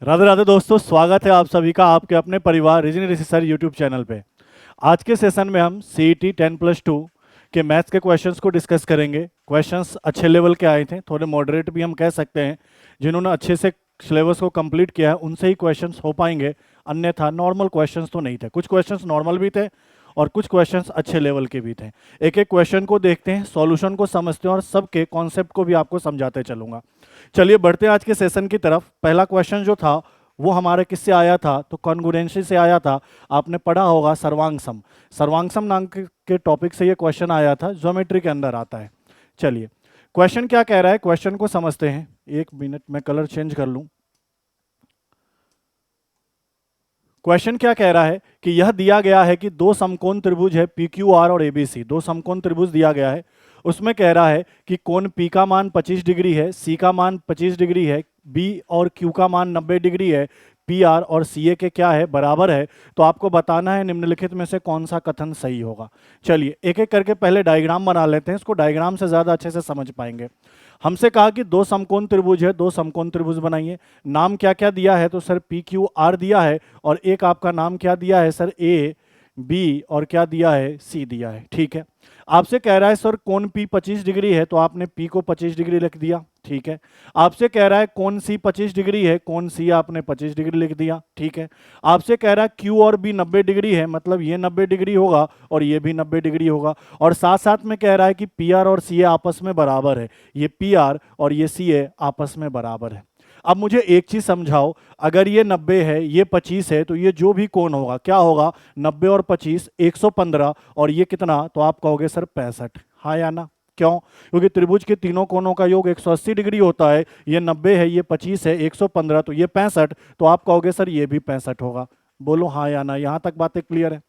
राधे राधे दोस्तों, स्वागत है आप सभी का आपके अपने परिवार रीजनिंग सर यूट्यूब चैनल पे। आज के सेशन में हम सीईटी 10+2 के मैथ्स के क्वेश्चंस को डिस्कस करेंगे। क्वेश्चंस अच्छे लेवल के आए थे, थोड़े मॉडरेट भी हम कह सकते हैं। जिन्होंने अच्छे से सिलेबस को कंप्लीट किया है उनसे ही क्वेश्चंस हो पाएंगे, अन्यथा नॉर्मल क्वेश्चंस तो नहीं थे। कुछ क्वेश्चंस नॉर्मल भी थे और कुछ क्वेश्चंस अच्छे लेवल के भी थे। एक एक क्वेश्चन को देखते हैं, सॉल्यूशन को समझते हैं और सबके कॉन्सेप्ट को भी आपको समझाते चलूंगा। चलिए बढ़ते हैं आज के सेशन की तरफ। पहला क्वेश्चन जो था वो हमारे किससे आया था, तो कॉन्ग्रुएंसी से आया था। आपने पढ़ा होगा सर्वांग सम। सर्वांग सम नाम के टॉपिक से ये क्वेश्चन आया था, ज्योमेट्री के अंदर आता है। चलिए क्वेश्चन क्या कह रहा है, क्वेश्चन को समझते हैं। एक मिनट में कलर चेंज कर लूं। क्वेश्चन क्या कह रहा है कि यह दिया गया है कि दो समकोण त्रिभुज है पी क्यू आर और एबीसी। दो समकोण त्रिभुज दिया गया है, उसमें कह रहा है कि कोण पी का मान 25 डिग्री है, सी का मान 25 डिग्री है, बी और क्यू का मान 90 डिग्री है, पी आर और सी ए के क्या है, बराबर है। तो आपको बताना है निम्नलिखित में से कौन सा कथन सही होगा। चलिए एक एक करके पहले डायग्राम बना लेते हैं, इसको डायग्राम से ज़्यादा अच्छे से समझ पाएंगे। हमसे कहा कि दो समकोण त्रिभुज है, दो समकोण त्रिभुज बनाइए। नाम क्या क्या दिया है, तो सर पी क्यू आर दिया है, और एक आपका नाम क्या दिया है सर, ए बी, और क्या दिया है, सी दिया है। ठीक है। आपसे कह रहा है सर कोण पी 25 डिग्री है, तो आपने पी को 25 डिग्री लिख दिया। ठीक है। आपसे कह रहा है कोण सी 25 डिग्री है, कोण सी आपने 25 डिग्री लिख दिया। ठीक है। आपसे कह रहा है क्यू और बी 90 डिग्री है, मतलब ये 90 डिग्री होगा और ये भी 90 डिग्री होगा। और साथ साथ में कह रहा है कि पी आर और सी ए आपस में बराबर है, ये पी आर और ये सी ए आपस में बराबर है। अब मुझे एक चीज समझाओ, अगर ये 90 है ये 25 है, तो ये जो भी कोण होगा क्या होगा, 90 और 25 115, और ये कितना, तो आप कहोगे सर 65। हाँ या ना? क्यों? क्योंकि त्रिभुज के तीनों कोणों का योग 180 डिग्री होता है। ये 90 है, ये 25 है, 115, तो ये 65, तो आप कहोगे सर ये भी 65 होगा। बोलो हाँ या ना, यहां तक बातें क्लियर है।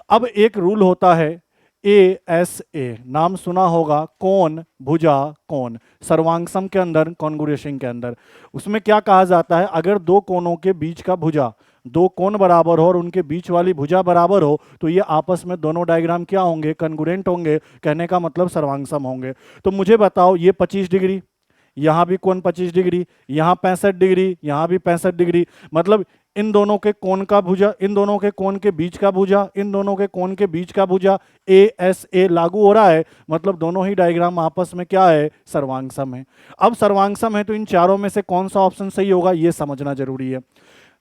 अब एक रूल होता है ए एस ए, नाम सुना होगा, कोण भुजा कोण, सर्वांगसम के अंदर, कॉन्ग्रुएशन के अंदर। उसमें क्या कहा जाता है, अगर दो कोणों के बीच का भुजा, दो कोण बराबर हो और उनके बीच वाली भुजा बराबर हो, तो ये आपस में दोनों डायग्राम क्या होंगे, कॉन्ग्रुएंट होंगे। कहने का मतलब सर्वांगसम होंगे। तो मुझे बताओ, ये 25 डिग्री, यहां भी कोण 25 डिग्री, यहां 65 डिग्री, यहां भी 65 डिग्री, मतलब इन दोनों के कोण का भुजा, इन दोनों के कोण के बीच का भुजा, इन दोनों के कोण के बीच का भुजा, ए एस ए लागू हो रहा है। मतलब दोनों ही डायग्राम आपस में क्या है, सर्वांगसम है। अब सर्वांगसम है तो इन चारों में से कौन सा ऑप्शन सही होगा, यह समझना जरूरी है।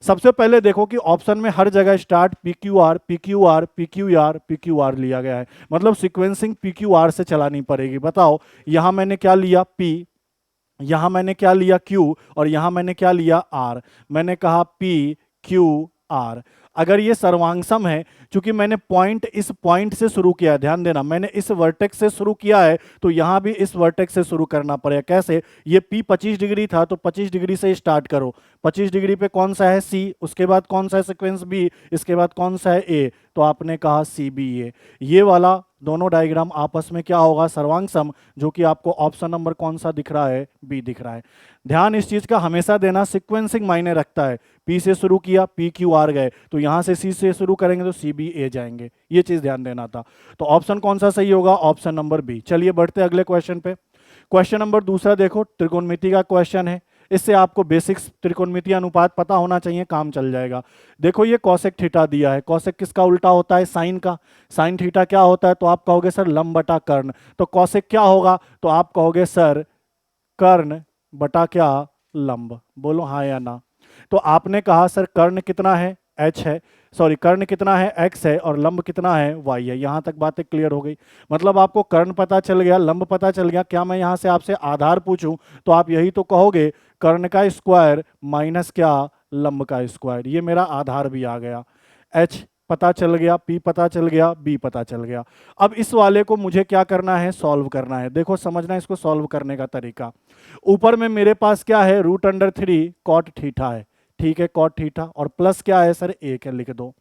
सबसे पहले देखो कि ऑप्शन में हर जगह start P Q R P Q R P Q R P Q R लिया गया है, मतलब सिक्वेंसिंग पी क्यू आर से चलानी पड़ेगी। बताओ, यहां मैंने क्या लिया, पी, यहां मैंने क्या लिया, Q, और यहां मैंने क्या लिया, R। मैंने कहा P Q R। अगर ये सर्वांगसम है, क्योंकि मैंने पॉइंट इस पॉइंट से शुरू किया है, ध्यान देना, मैंने इस वर्टेक्स से शुरू किया है, तो यहां भी इस वर्टेक्स से शुरू करना पड़ेगा। कैसे? ये P 25 डिग्री था, तो 25 डिग्री से स्टार्ट करो। 25 डिग्री पे कौन सा है, C, उसके बाद कौन सा है सीक्वेंस B, इसके बाद कौन सा है A, तो आपने कहा CBA। ये वाला दोनों डायग्राम आपस में क्या होगा, सर्वांगसम, जो कि आपको ऑप्शन नंबर कौन सा दिख रहा है, बी दिख रहा है। ध्यान इस चीज का हमेशा देना, सीक्वेंसिंग मायने रखता है। पी से शुरू किया, पी क्यू आर गए, तो यहां से सी से शुरू करेंगे तो सी बी ए जाएंगे। ये चीज ध्यान देना था। तो ऑप्शन कौन सा सही होगा, ऑप्शन नंबर बी। चलिए बढ़ते अगले क्वेश्चन पे। क्वेश्चन नंबर दूसरा देखो, त्रिकोणमिति का क्वेश्चन है। इससे आपको बेसिक्स त्रिकोणमिति अनुपात पता होना चाहिए, काम चल जाएगा। देखो ये कॉसेक थीटा दिया है, कॉसेक किसका उल्टा होता है, साइन का। साइन थीटा क्या होता है, तो आप कहोगे सर लंब बटा कर्ण। तो कॉसेक क्या होगा, तो आप कहोगे सर कर्ण बटा क्या, लंब। बोलो हाँ या ना। तो आपने कहा सर कर्ण कितना है, एच है, सॉरी कर्ण कितना है, एक्स है, और लंब कितना है, वाई है। यहां तक बातें क्लियर हो गई। मतलब आपको कर्ण पता चल गया, लंब पता चल गया। क्या मैं यहां से आपसे आधार पूछूं, तो आप यही तो कहोगे, कर्ण का स्क्वायर माइनस क्या, लंब का स्क्वायर। ये मेरा आधार भी आ गया। एच पता चल गया, पी पता चल गया, बी पता चल गया। अब इस वाले को मुझे क्या करना है, सॉल्व करना है। देखो समझना इसको सॉल्व करने का तरीका। ऊपर में मेरे पास क्या है, √3 कॉट थीटा है। ठीक है, कॉट थीटा, और प्लस क्या है सर, एक है, लिख दो।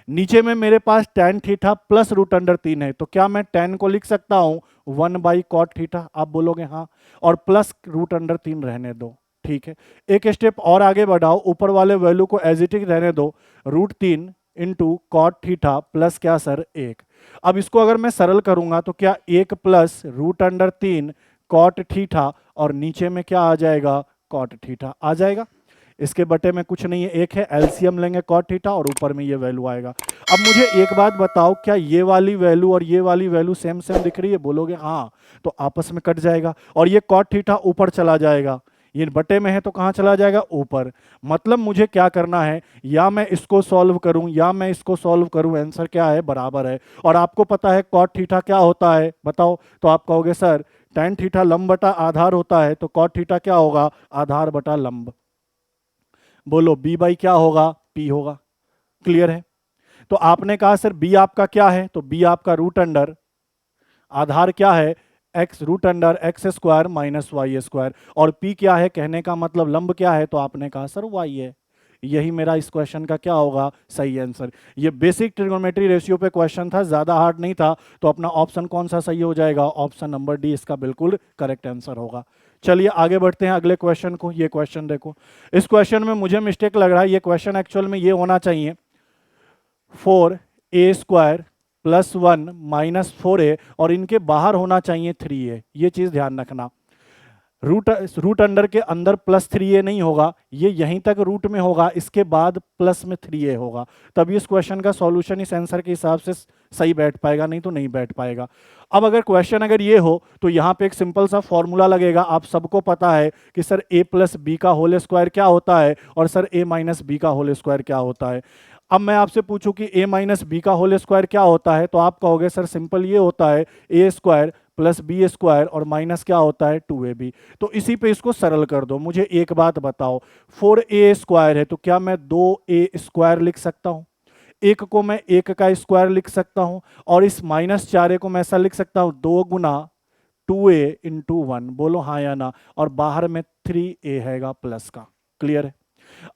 नीचे में मेरे पास tan थीटा प्लस √3 है, तो क्या मैं tan को लिख सकता हूं 1/cot थीटा, आप बोलोगे हाँ, और प्लस √3 रहने दो। ठीक है, एक स्टेप और आगे बढ़ाओ, ऊपर वाले वैल्यू को एज इट इज रहने दो, √3 इंटू कॉट थीटा प्लस क्या सर, एक। अब इसको अगर मैं सरल करूंगा तो क्या, एक प्लस √3 कॉट थीटा, और नीचे में क्या आ जाएगा, कॉट थीटा आ जाएगा। इसके बटे में कुछ नहीं है, एक है, एलसीएम लेंगे कॉट थीटा और ऊपर में ये वैल्यू आएगा। अब मुझे एक बात बताओ, क्या ये वाली वैल्यू और ये वाली वैल्यू सेम सेम दिख रही है? बोलोगे हाँ, तो आपस में कट जाएगा और ये कॉट थीटा ऊपर चला जाएगा, ये बटे में है तो कहाँ चला जाएगा? ऊपर। मतलब मुझे क्या करना है, या मैं इसको सॉल्व करूं या मैं इसको सॉल्व करूं, आंसर क्या है? बराबर है। और आपको पता है कॉट थीटा क्या होता है, बताओ? तो आप कहोगे सर tan थीटा लंब बटा आधार होता है, तो कॉट थीटा क्या होगा? आधार बटा लंब। बोलो b बाई क्या होगा? p होगा। क्लियर है? तो आपने कहा सर b आपका क्या है, तो b आपका रूट अंडर आधार क्या है? x root under x square minus y square, और p क्या है? कहने का मतलब लंब क्या है? तो आपने कहा सर y है। यही मेरा इस क्वेश्चन का क्या होगा? सही आंसर। ये बेसिक ट्रिग्नोमेट्री रेशियो पे क्वेश्चन था, ज्यादा हार्ड नहीं था, तो अपना ऑप्शन कौन सा सही हो जाएगा? ऑप्शन नंबर डी इसका बिल्कुल करेक्ट आंसर होगा। चलिए आगे बढ़ते हैं अगले क्वेश्चन को। ये क्वेश्चन देखो, इस क्वेश्चन में मुझे मिस्टेक लग रहा है, ये क्वेश्चन एक्चुअल में ये होना चाहिए 4a² प्लस 1 माइनस 4a, और इनके बाहर होना चाहिए 3a। ये चीज ध्यान रखना, रूट अंडर के अंदर प्लस 3a नहीं होगा, ये यहीं तक रूट में होगा, इसके बाद प्लस में 3a होगा, तभी इस क्वेश्चन का सॉल्यूशन इस आंसर के हिसाब से सही बैठ पाएगा, नहीं तो नहीं बैठ पाएगा। अब अगर क्वेश्चन अगर ये हो तो यहाँ पे एक सिंपल सा फॉर्मूला लगेगा। आप सबको पता है कि सर a प्लस बी का होल स्क्वायर क्या होता है, और सर a माइनस बी का होल स्क्वायर क्या होता है। अब मैं आपसे पूछूं कि a माइनस बी का होल स्क्वायर क्या होता है, तो आप कहोगे सर सिंपल ये होता है a square plus b square और माइनस क्या होता है? 2ab। तो इसी पे इसको सरल कर दो। मुझे एक बात बताओ, 4a स्क्वायर है तो क्या मैं 2a स्क्वायर लिख सकता हूं? एक को मैं एक का स्क्वायर लिख सकता हूं, और इस माइनस 4a को मैं ऐसा लिख सकता हूं 2 गुना 2a इंटू 1। बोलो हाँ या ना। और बाहर में 3a हैगा प्लस का। क्लियर है?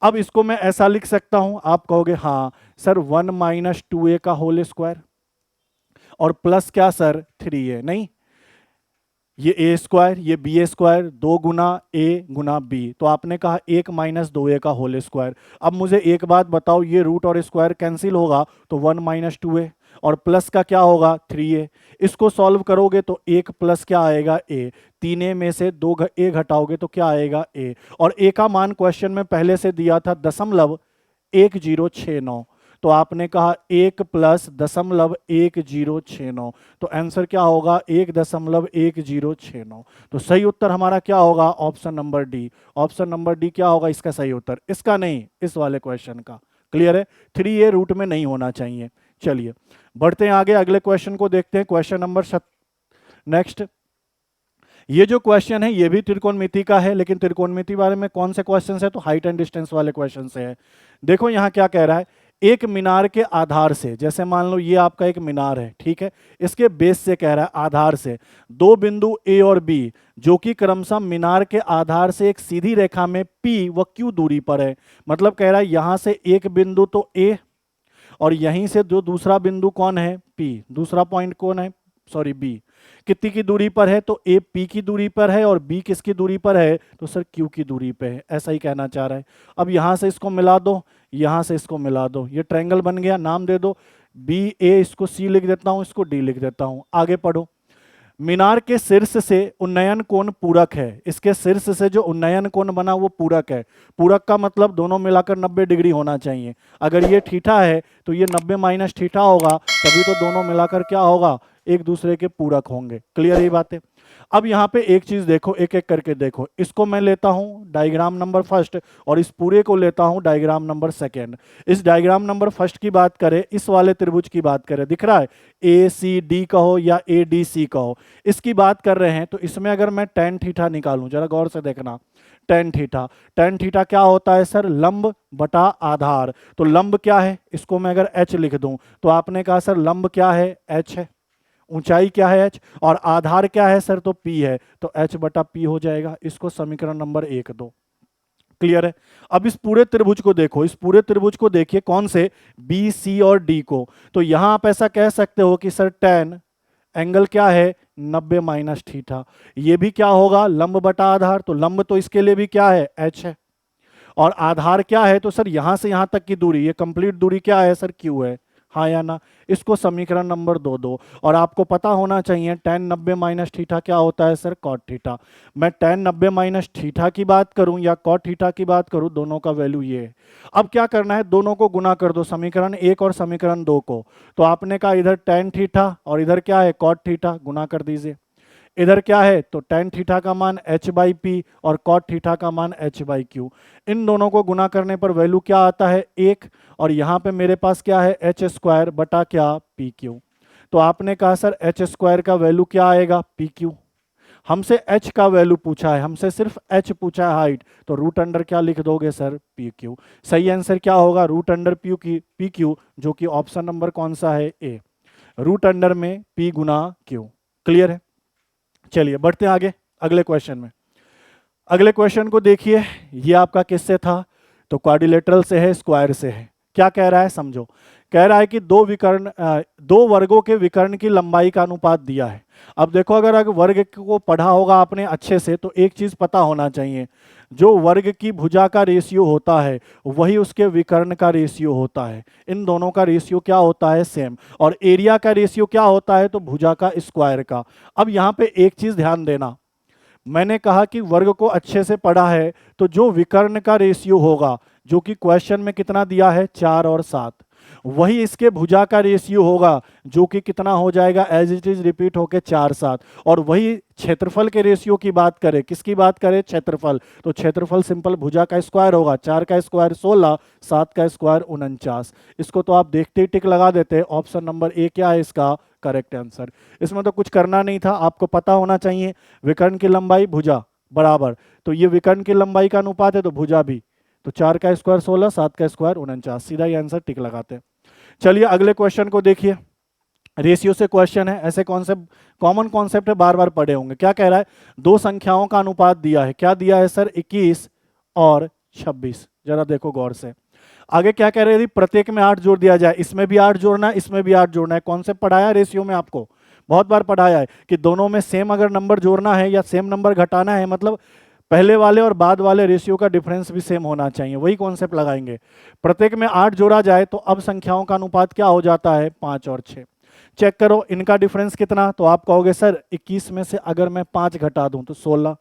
अब इसको मैं ऐसा लिख सकता हूं, आप कहोगे हाँ सर 1 माइनस 2a का होल स्क्वायर, और प्लस क्या सर? 3a। नहीं, ये ए स्क्वायर, ये बी स्क्वायर, 2 गुना ए गुना बी, तो आपने कहा 1 माइनस 2a का होल स्क्वायर। अब मुझे एक बात बताओ, ये रूट और स्क्वायर कैंसिल होगा तो 1 माइनस 2a, और प्लस का क्या होगा? 3a। इसको सॉल्व करोगे तो 1 प्लस क्या आएगा? a। 3a में से 2a घटाओगे तो क्या आएगा? a। और a का मान क्वेश्चन में पहले से दिया था 0.1069, तो आपने कहा 1 प्लस 0.1069, तो आंसर क्या होगा? 1.1069। तो सही उत्तर हमारा क्या होगा? Option number D. Option number D क्या होगा इसका सही उत्तर? इसका नहीं, इस वाले क्वेश्चन का। क्लियर है? 3a रूट में नहीं होना चाहिए। चलिए बढ़ते हैं आगे, अगले क्वेश्चन को देखते हैं। Question number next. ये जो क्वेश्चन है ये भी त्रिकोणमिति का है, लेकिन त्रिकोणमिति बारे में कौन से क्वेश्चन है? तो हाइट एंड डिस्टेंस वाले क्वेश्चन से है। देखो यहाँ क्या कह रहा है, एक मीनार के आधार से, जैसे मान लो ये आपका एक मीनार है, ठीक है, इसके बेस से कह रहा है आधार से दो बिंदु ए और बी, जो कि क्रमशः मीनार के आधार से एक सीधी रेखा में पी व क्यू दूरी पर है। मतलब कह रहा है यहां से एक बिंदु तो ए, और यहीं से जो दूसरा बिंदु कौन है? पी। दूसरा पॉइंट कौन है? Sorry B. कितनी की दूरी पर है? तो ए पी की दूरी पर है, और बी किसकी दूरी पर है? तो सर क्यू की दूरी पे है। ऐसा ही कहना चाह रहा है। अब यहां से इसको मिला दो, यहां से इसको मिला दो, ये ट्रायंगल बन गया। नाम दे दो बी ए, इसको सी लिख देता हूं, इसको डी लिख देता हूं। आगे पढ़ो। मीनार के शीर्ष से उन्नयन कोण पूरक है। इसके शीर्ष से जो उन्नयन कोण बना वो पूरक है। पूरक का मतलब दोनों मिलाकर 90 डिग्री होना चाहिए। अगर ये थीटा है तो ये 90 माइनस थीटा होगा, तभी तो दोनों मिलाकर क्या होगा? एक दूसरे के पूरक होंगे। क्लियर ये बातें? अब यहाँ पे एक चीज देखो, एक एक करके देखो। इसको मैं लेता हूं डायग्राम नंबर फर्स्ट, और इस पूरे को लेता हूं डायग्राम नंबर सेकेंड। इस डायग्राम नंबर फर्स्ट की बात करें, इस वाले त्रिभुज की बात करें, दिख रहा है ए सी डी कहो या ए डी सी कहो, इसकी बात कर रहे हैं। तो इसमें अगर मैं tan थीटा निकालूं, जरा गौर से देखना, tan थीटा, tan थीटा क्या होता है सर? लंब बटा आधार। तो लंब क्या है? इसको मैं अगर h लिख दूं, तो आपने कहा सर लंब क्या है? h है। ऊंचाई क्या है? h। और आधार क्या है सर? तो p है, तो h बटा p हो जाएगा। इसको समीकरण नंबर 1 दो। क्लियर है? अब इस पूरे त्रिभुज को देखो, इस पूरे त्रिभुज को देखिए, कौन से? बी सी और डी को। तो यहां आप ऐसा कह सकते हो कि सर tan एंगल क्या है? 90 माइनस थीटा। ये भी क्या होगा? लंब बटा आधार। तो लंब तो इसके लिए भी क्या है? h है। और आधार क्या है? तो सर यहां से यहां तक की दूरी, ये कंप्लीट दूरी क्या है सर? q है। हाँ या ना। इसको समीकरण नंबर 2 दो। और आपको पता होना चाहिए tan 90 माइनस थीटा क्या होता है सर, cot थीटा। मैं tan 90 माइनस थीटा की बात करूं या cot थीटा की बात करूं, दोनों का वैल्यू ये है। अब क्या करना है, दोनों को गुना कर दो, समीकरण 1 और समीकरण 2 को। तो आपने कहा इधर tan थीटा और इधर क्या है cot थीटा, गुना कर दीजिए। इधर क्या है तो tan थीटा का मान h बाई पी और cot थीटा का मान h बाई क्यू। इन दोनों को गुना करने पर वैल्यू क्या आता है 1, और यहाँ पे मेरे पास क्या है h स्क्वायर बटा क्या पी क्यू। तो आपने कहा सर h स्क्वायर का वैल्यू क्या आएगा पी क्यू। हमसे h का वैल्यू पूछा है, हमसे सिर्फ h पूछा है हाइट, तो रूट अंडर क्या लिख दोगे सर पी क्यू। सही आंसर क्या होगा रूट अंडर पी क्यू, जो कि ऑप्शन नंबर कौन सा है ए, रूट अंडर में p गुना क्यू। क्लियर है। चलिए बढ़ते हैं आगे अगले क्वेश्चन में। अगले क्वेश्चन को देखिए, ये आपका किससे था, तो क्वाड्रिलेटरल से है, स्क्वायर से है। क्या कह रहा है समझो, कह रहा है कि दो वर्गों के विकर्ण की लंबाई का अनुपात दिया है। अब देखो अगर वर्ग को पढ़ा होगा आपने अच्छे से तो एक चीज पता होना चाहिए, जो वर्ग की भुजा का रेशियो होता है वही उसके विकर्ण का रेशियो होता है। इन दोनों का रेशियो क्या होता है सेम, और एरिया का रेशियो क्या होता है तो भुजा का स्क्वायर का। अब यहाँ पे एक चीज ध्यान देना, मैंने कहा कि वर्ग को अच्छे से पढ़ा है तो जो विकर्ण का रेशियो होगा, जो कि क्वेश्चन में कितना दिया है 4 और 7, वही इसके भुजा का रेशियो होगा, जो कि कितना हो जाएगा एज इट इज रिपीट होके 4 7। और वही क्षेत्रफल के रेशियो की बात करें, किसकी बात करें क्षेत्रफल, तो क्षेत्रफल सिंपल भुजा का स्क्वायर होगा, 4 का स्क्वायर 16, 7 का स्क्वायर 49। इसको तो आप देखते ही टिक लगा देते, ऑप्शन नंबर ए क्या है इसका करेक्ट आंसर। इसमें तो कुछ करना नहीं था, आपको पता होना चाहिए विकर्ण की लंबाई भुजा बराबर, तो ये विकर्ण की लंबाई का अनुपात है तो भुजा भी, तो 4 का स्क्वायर 16, 7 का स्क्वायर 49, सीधा ही आंसर टिक लगाते हैं। चलिए अगले क्वेश्चन को देखिए, रेशियो से क्वेश्चन है, ऐसे कॉन्सेप्ट कॉमन कॉन्सेप्ट है, बार बार पढ़े होंगे। क्या कह रहा है, दो संख्याओं का अनुपात दिया है, क्या दिया है सर 21 और 26। जरा देखो गौर से, आगे क्या कह रहे हैं, यदि प्रत्येक में 8 जोड़ दिया जाए, इसमें भी 8 जोड़ना है, इसमें भी 8 जोड़ना है। कॉन्सेप्ट पढ़ाया रेशियो में आपको, बहुत बार पढ़ाया है कि दोनों में सेम अगर नंबर जोड़ना है या सेम नंबर घटाना है, मतलब पहले वाले और बाद वाले रेशियो का डिफरेंस भी सेम होना चाहिए, वही कॉन्सेप्ट लगाएंगे। प्रत्येक में 8 जोड़ा जाए तो अब संख्याओं का अनुपात क्या हो जाता है 5 और 6। चेक करो इनका डिफरेंस कितना, तो आप कहोगे सर 21 में से अगर मैं 5 घटा दूं तो 16,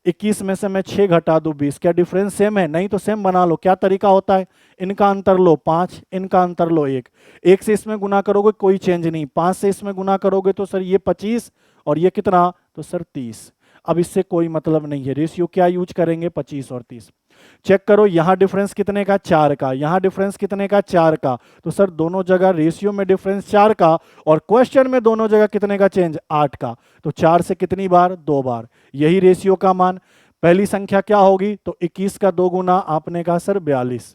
21 में से मैं 6 घटा दूं 20, क्या डिफरेंस सेम है, नहीं तो सेम बना लो। क्या तरीका होता है, इनका अंतर लो 5, इनका अंतर लो 1, 1 से इसमें गुना करोगे कोई चेंज नहीं, 5 से इसमें गुना करोगे तो सर ये 25 और ये कितना, तो सर 30। अब इससे कोई मतलब नहीं है, रेशियो क्या यूज करेंगे 25 और 30। चेक करो यहाँ डिफरेंस कितने का 4 का, यहाँ डिफरेंस कितने का 4 का, तो सर दोनों जगह रेशियो में डिफरेंस 4 का, और क्वेश्चन में दोनों जगह कितने का चेंज 8 का, तो 4 से कितनी बार 2 बार, यही रेशियो का मान। पहली संख्या क्या होगी तो 21 का 2 गुना, आपने कहा सर 42।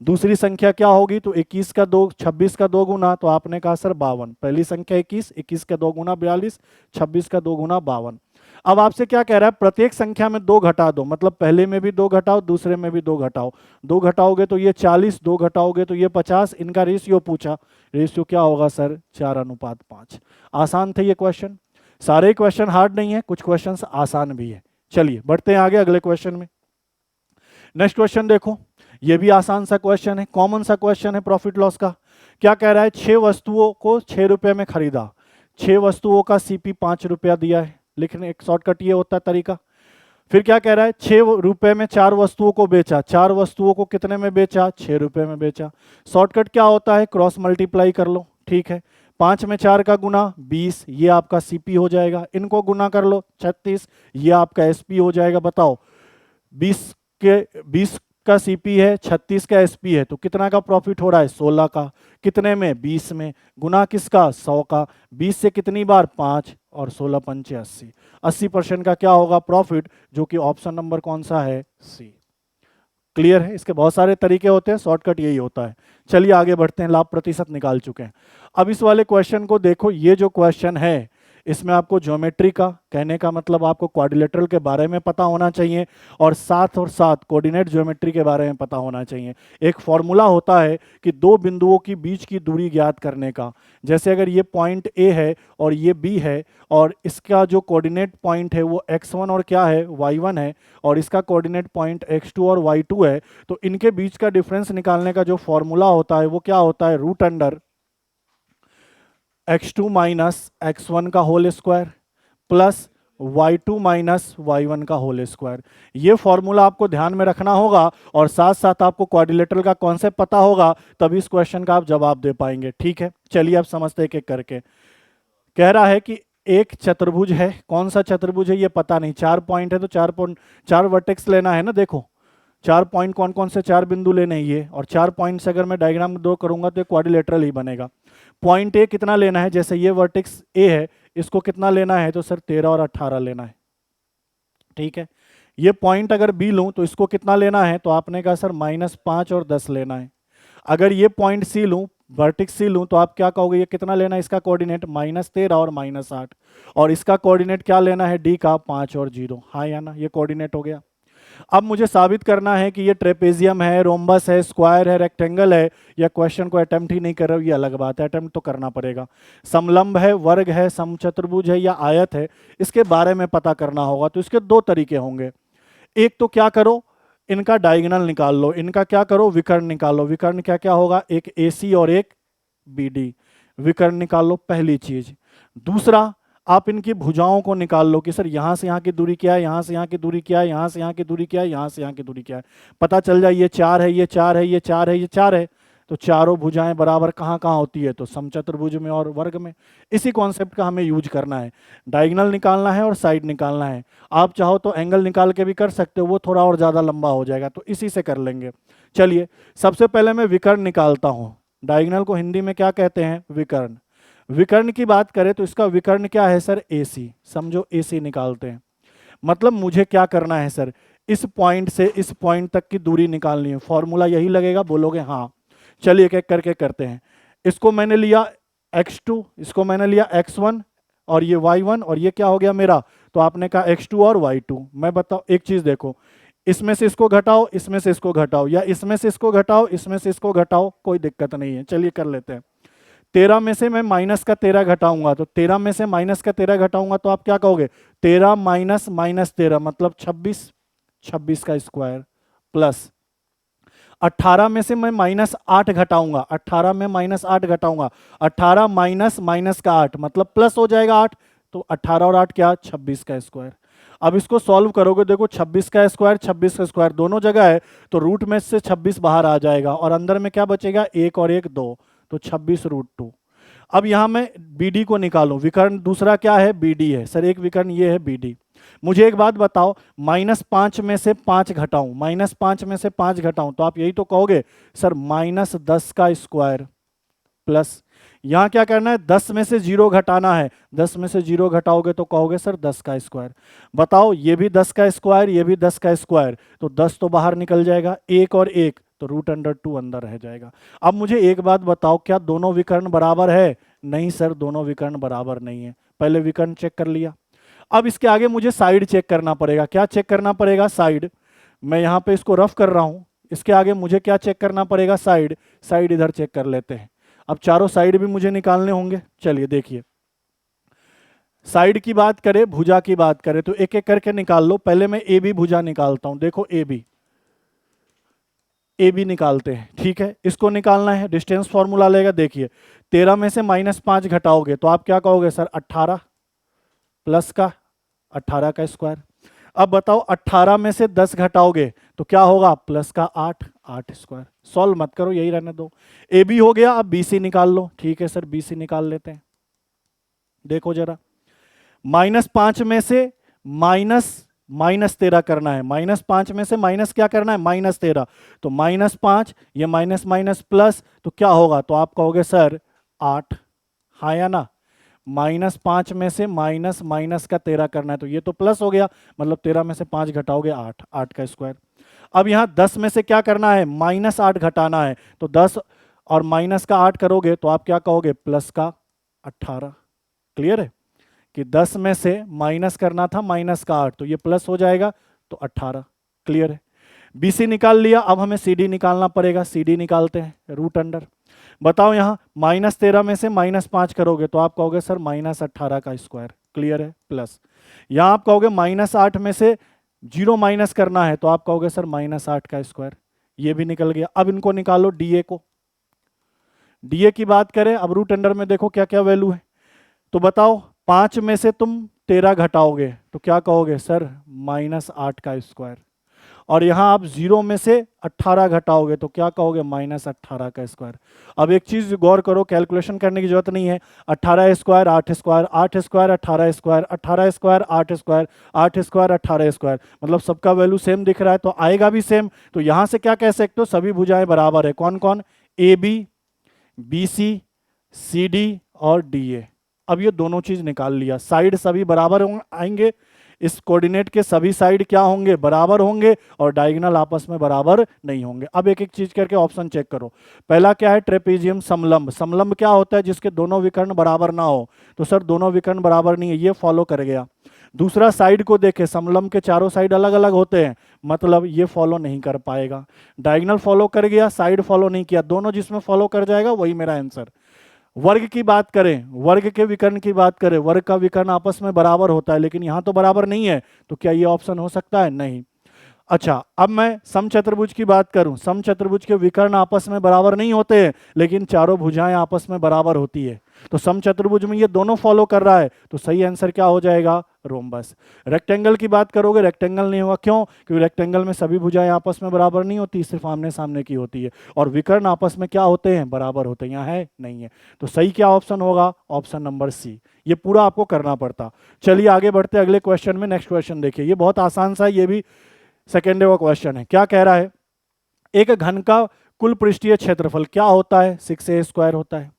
दूसरी संख्या क्या होगी तो 21 का 2, 26 का 2 गुना, तो आपने कहा सर 52। पहली संख्या 21, 21 का 2 गुना 42, 26 का 2 गुना 52। अब आपसे क्या कह रहा है, प्रत्येक संख्या में 2 घटा दो, मतलब पहले में भी 2 घटाओ, दूसरे में भी 2 घटाओ। 2 घटाओगे तो ये 40, 2 घटाओगे तो ये 50। इनका रेशियो पूछा, रेशियो क्या होगा सर 4:5। आसान थे ये क्वेश्चन, सारे क्वेश्चन हार्ड नहीं है, कुछ क्वेश्चन आसान भी है। चलिए बढ़ते हैं आगे अगले क्वेश्चन में। नेक्स्ट क्वेश्चन देखो, ये भी आसान सा क्वेश्चन है, कॉमन सा क्वेश्चन है प्रॉफिट लॉस का। क्या कह रहा है, 6 वस्तुओं को 6 रुपए में खरीदा, 6 वस्तुओं का सीपी 5 रुपया दिया है, लिखने एक शॉर्टकट ये होता है तरीका। फिर क्या कह रहा है, 6 रुपए में 4 वस्तुओं को बेचा, 4 वस्तुओं को कितने में बेचा 6 रुपए में बेचा। शॉर्टकट क्या होता है, क्रॉस मल्टीप्लाई कर लो, ठीक है। 5 में 4 का गुना 20, ये आपका सीपी हो जाएगा। इनको गुना कर लो 36, ये आपका एसपी हो जाएगा। बताओ 20 का सीपी है, 36 का एसपी है, तो कितना का प्रॉफिट हो रहा है 16 का। कितने में 20 में, गुना किसका 100 का, 20 से कितनी बार 5 और 16 पंचे 80, 80% का क्या होगा प्रॉफिट, जो कि ऑप्शन नंबर कौन सा है सी। क्लियर है, इसके बहुत सारे तरीके होते हैं, शॉर्टकट यही होता है। चलिए आगे बढ़ते हैं, लाभ प्रतिशत निकाल चुके हैं। अब इस वाले क्वेश्चन को देखो, ये जो क्वेश्चन है इसमें आपको ज्योमेट्री का, कहने का मतलब आपको क्वाड्रिलेटरल के बारे में पता होना चाहिए, और साथ कोऑर्डिनेट ज्योमेट्री के बारे में पता होना चाहिए। एक फॉर्मूला होता है कि दो बिंदुओं की बीच की दूरी ज्ञात करने का। जैसे अगर ये पॉइंट ए है और ये बी है, और इसका जो कोऑर्डिनेट पॉइंट है वो x1 और क्या है y1 है, और इसका कोऑर्डिनेट पॉइंट x2 और y2 है, तो इनके बीच का डिफरेंस निकालने का जो फॉर्मूला होता है वो क्या होता है, root under x2 minus x1 का whole square plus y2 minus y1 का होल स्क्वायर। ये फॉर्मूला आपको ध्यान में रखना होगा और साथ साथ आपको क्वाड्रिलेटरल का कॉन्सेप्ट पता होगा, तभी इस क्वेश्चन का आप जवाब दे पाएंगे। ठीक है, चलिए आप समझते एक एक करके। कह रहा है कि एक चतुर्भुज है, कौन सा चतुर्भुज है ये पता नहीं, 4 पॉइंट है तो 4 वर्टेक्स लेना है ना। देखो 4 पॉइंट कौन कौन से 4 बिंदु लेने हैं ये, और 4 पॉइंट से अगर मैं डायग्राम ड्रॉ करूंगा तो ये क्वाड्रिलेटरल ही बनेगा। पॉइंट ए कितना लेना है, जैसे ये वर्टेक्स ए है, इसको कितना लेना है तो सर 13 और 18 लेना है। ठीक है, ये पॉइंट अगर बी लूं तो इसको कितना लेना है, तो आपने कहा सर -5 और 10 लेना है। अगर ये पॉइंट सी लूं, वर्टेक्स सी लूं, तो आप क्या कहोगे, ये कितना लेना है, इसका कोऑर्डिनेट -13 और -8, और इसका कोऑर्डिनेट क्या लेना है, डी का 5 और 0। हाँ या ना, ये कोऑर्डिनेट हो गया। अब मुझे साबित करना है कि ये ट्रेपेजियम है, रोम्बस है, स्क्वायर है, रेक्टेंगल है, या क्वेश्चन को अटेम्प्ट ही नहीं कर रहे हो, ये अलग बात है, अटेम्प्ट तो करना पड़ेगा। समलंब है, वर्ग है, समचतुर्भुज है या आयत है, इसके बारे में पता करना होगा। तो इसके दो तरीके होंगे, एक तो क्या करो, इनका डायगोनल निकाल लो, इनका क्या करो, विकर्ण निकाल लो। विकर्ण क्या क्या होगा, एक AC और एक BD, विकर्ण निकाल लो पहली चीज। दूसरा, आप इनकी भुजाओं को निकाल लो कि सर यहां से यहां की दूरी क्या है, यहां से यहां की दूरी क्या है, यहां से यहां की दूरी क्या है, यहां से यहां की दूरी क्या है, पता चल जाए ये 4 है, ये 4 है, ये 4 है, ये 4 है, तो चारों भुजाएं बराबर कहाँ कहाँ होती है, तो समचतुर्भुज में और वर्ग में। इसी कॉन्सेप्ट का हमें यूज करना है, डायगोनल निकालना है और साइड निकालना है। आप चाहो तो एंगल निकाल के भी कर सकते हो, वो थोड़ा और ज़्यादा लंबा हो जाएगा, तो इसी से कर लेंगे। चलिए सबसे पहले मैं विकर्ण निकालता हूँ। डायगोनल को हिंदी में क्या कहते हैं, विकर्ण। विकर्ण की बात करें तो इसका विकर्ण क्या है सर, AC। समझो AC निकालते हैं, मतलब मुझे क्या करना है सर, इस पॉइंट से इस पॉइंट तक की दूरी निकालनी है। फॉर्मूला यही लगेगा, बोलोगे हाँ। चलिए एक एक करके करते हैं। इसको मैंने लिया x2, इसको मैंने लिया x1, और ये y1, और ये क्या हो गया मेरा, तो आपने कहा x2 और y2। मैं बताओ एक चीज देखो, इसमें से इसको घटाओ, इसमें से इसको घटाओ, या इसमें से इसको घटाओ, इसमें से इसको घटाओ, कोई दिक्कत नहीं है। चलिए कर लेते हैं। 13 में से मैं -13 घटाऊंगा, तो 13 में से -13 घटाऊंगा तो आप क्या कहोगे, 13 माइनस -13 मतलब 26, 26 का स्क्वायर, प्लस 18 में से मैं -8 घटाऊंगा, 18 में -8 घटाऊंगा, 18 माइनस माइनस का 8 मतलब प्लस हो जाएगा 8, तो 18 और 8 क्या, 26 का स्क्वायर। अब इसको सॉल्व करोगे, देखो 26 का स्क्वायर 26 का स्क्वायर दोनों जगह है, तो रूट में से 26 बाहर आ जाएगा, और अंदर में क्या बचेगा, 1 और 1 2, तो 26√2। अब यहां मैं BD को निकालूं, विकर्ण दूसरा क्या है, BD है। सर एक विकर्ण ये है BD। मुझे एक बात बताओ, -5 में से 5 घटाऊं, -5 में से 5 घटाऊं, तो आप यही तो कहोगे सर -10 का स्क्वायर, प्लस यहां क्या करना है, 10 में से 0 घटाना है, 10 में से 0 घटाओगे तो कहोगे सर 10 का स्क्वायर। बताओ ये भी 10 का स्क्वायर, ये भी 10 का स्क्वायर, तो 10 तो बाहर निकल जाएगा, 1 और 1 तो √2 अंदर रह जाएगा। अब मुझे एक बात बताओ, क्या दोनों विकर्ण बराबर है, नहीं सर दोनों विकर्ण बराबर नहीं है। पहले विकर्ण चेक कर लिया, अब इसके आगे मुझे साइड चेक करना पड़ेगा। क्या चेक करना पड़ेगा, साइड। मैं यहां पे इसको रफ कर रहा हूं, इसके आगे मुझे क्या चेक करना पड़ेगा, साइड। साइड इधर चेक कर लेते हैं। अब चारों साइड भी मुझे निकालने होंगे। चलिए देखिए, साइड की बात करें, भुजा की बात करें, तो एक एक करके निकाल लो। पहले मैं AB भुजा निकालता हूं, देखो AB निकालते हैं। ठीक है, इसको निकालना है, डिस्टेंस फॉर्मूला लेगा। देखिए 13 में से -5 घटाओगे तो आप क्या कहोगे सर, 18 प्लस का 18 का स्क्वायर। अब बताओ 18 में से 10 घटाओगे तो क्या होगा, प्लस का 8, 8 स्क्वायर। सॉल्व मत करो, यही रहने दो। AB हो गया, अब BC निकाल लो। ठीक है सर, BC निकाल लेते हैं। देखो जरा, -5 में से -13 करना है, -5 में से माइनस क्या करना है, -13, तो -5, ये माइनस माइनस प्लस, तो क्या होगा, तो आप कहोगे सर 8। हाँ या ना, -5 में से माइनस माइनस का 13 करना है, तो ये तो प्लस हो गया, मतलब 13 में से 5 घटाओगे 8, 8 का स्क्वायर। अब यहाँ 10 में से क्या करना है, -8 घटाना है, तो 10 और माइनस का 8 करोगे तो आप क्या कहोगे, प्लस का 18। क्लियर है कि 10 में से माइनस करना था माइनस का 8, तो ये प्लस हो जाएगा, तो 18। क्लियर है, BC निकाल लिया। अब हमें CD निकालना पड़ेगा, CD निकालते हैं, √अंडर। बताओ यहाँ -13 में से -5 करोगे तो आप कहोगे सर -18 का स्क्वायर। क्लियर है, प्लस यहाँ आप कहोगे -8 में से 0 माइनस करना है, तो आप कहोगे सर -8 का स्क्वायर। ये भी निकल गया। अब इनको निकालो DA को, डीए की बात करें, अब रूट अंडर में देखो क्या क्या वैल्यू है, तो बताओ 5 में से तुम 13 घटाओगे तो क्या कहोगे सर, -8 का स्क्वायर। और यहां आप 0 में से 18 घटाओगे तो क्या कहोगे, -18 का स्क्वायर। अब एक चीज गौर करो, कैलकुलेशन करने की जरूरत नहीं है, 18 square 8 square, 8 square 18 square, 18 square 8 square, 8 square 18 square, मतलब सबका वैल्यू सेम दिख रहा है तो आएगा भी सेम। तो यहां से क्या कह सकते हो, सभी भुजाएं बराबर है। कौन कौन, A B, B C, C D और डी ए। अब ये दोनों चीज निकाल लिया, साइड सभी बराबर आएंगे, इस कोऑर्डिनेट के सभी साइड क्या होंगे, बराबर होंगे, और डायगोनल आपस में बराबर नहीं होंगे। अब एक एक चीज करके ऑप्शन चेक करो। पहला क्या है, ट्रेपेजियम समलंब। समलंब क्या होता है, जिसके दोनों विकर्ण बराबर ना हो, तो सर दोनों विकर्ण बराबर नहीं है, ये फॉलो कर गया। दूसरा साइड को देखे, समलंब के चारों साइड अलग अलग होते हैं, मतलब ये फॉलो नहीं कर पाएगा। डायगोनल फॉलो कर गया, साइड फॉलो नहीं किया, दोनों जिसमें फॉलो कर जाएगा वही मेरा आंसर। वर्ग की बात करें, वर्ग के विकर्ण की बात करें, वर्ग का विकर्ण आपस में बराबर होता है, लेकिन यहां तो बराबर नहीं है, तो क्या ये ऑप्शन हो सकता है, नहीं। अच्छा, अब मैं समचतुर्भुज की बात करूं, समचतुर्भुज के विकर्ण आपस में बराबर नहीं होते हैं, लेकिन चारों भुजाएं आपस में बराबर होती है, तो समचतुर्भुज में ये दोनों फॉलो कर रहा है, तो सही आंसर क्या हो जाएगा, रोम्बस। रेक्टेंगल की बात करोगे, रेक्टेंगल नहीं होगा, क्यों, क्योंकि रेक्टेंगल में सभी भुजाएं आपस में बराबर नहीं होती, सिर्फ आमने सामने की होती है, और विकर्ण आपस में क्या होते हैं, बराबर होते हैं, यहाँ है नहीं है, तो सही क्या ऑप्शन होगा, ऑप्शन नंबर सी। ये पूरा आपको करना पड़ता। चलिए आगे बढ़ते अगले क्वेश्चन में। नेक्स्ट क्वेश्चन देखिए, ये बहुत आसान सा है, ये भी सेकेंड का क्वेश्चन है। क्या कह रहा है, एक घन का कुल पृष्ठीय क्षेत्रफल क्या होता है, 6a² होता है,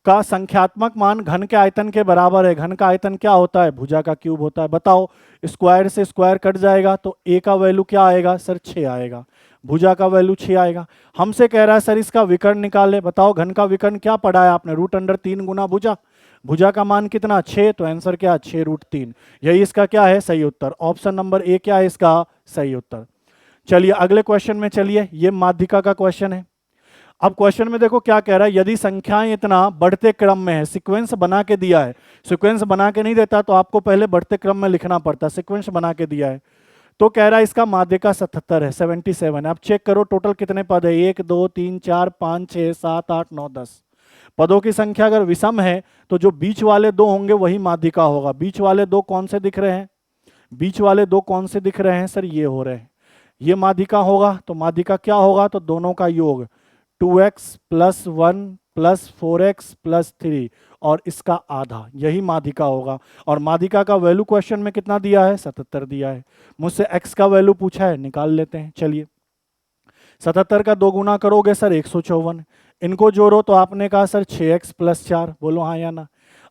का संख्यात्मक मान घन के आयतन के बराबर है। घन का आयतन क्या होता है, भुजा का क्यूब होता है। बताओ, स्क्वायर से स्क्वायर कट जाएगा तो a का वैल्यू क्या आएगा सर, 6 आएगा, भुजा का वैल्यू 6 आएगा। हमसे कह रहा है सर इसका विकर्ण निकाले। बताओ घन का विकर्ण क्या पढ़ा है आपने, √3 गुना भुजा, भुजा का मान कितना 6, तो आंसर क्या 6√3, यही इसका क्या है सही उत्तर। ऑप्शन नंबर ए क्या है इसका सही उत्तर। चलिए अगले क्वेश्चन में चलिए, ये माध्यिका का क्वेश्चन है। अब क्वेश्चन में देखो क्या कह रहा है, यदि संख्याएं इतना बढ़ते क्रम में है, सीक्वेंस बना के दिया है, सीक्वेंस बना के नहीं देता तो आपको पहले बढ़ते क्रम में लिखना पड़ता, सीक्वेंस बना के दिया है, तो कह रहा है इसका माध्यिका 77 है, 77 है। अब चेक करो टोटल कितने पद है, 1 2 3 4 5 6 7 8 9 10 पदों की संख्या अगर विषम है तो जो बीच वाले दो होंगे वही माध्यिका होगा। बीच वाले दो कौन से दिख रहे हैं, बीच वाले दो कौन से दिख रहे हैं सर, ये हो रहे हैं, ये माध्यिका होगा। तो माध्यिका क्या होगा, तो दोनों का योग 2x + 1 + 4x + 3 और इसका आधा, यही माध्यिका होगा। और माध्यिका का वैल्यू क्वेश्चन में कितना दिया है, 77 दिया है। मुझसे x का वैल्यू पूछा है, निकाल लेते हैं। चलिए 77 का 2 गुना करोगे सर 154, इनको जोड़ो तो आपने कहा सर 6x + 4, बोलो हाँ या ना।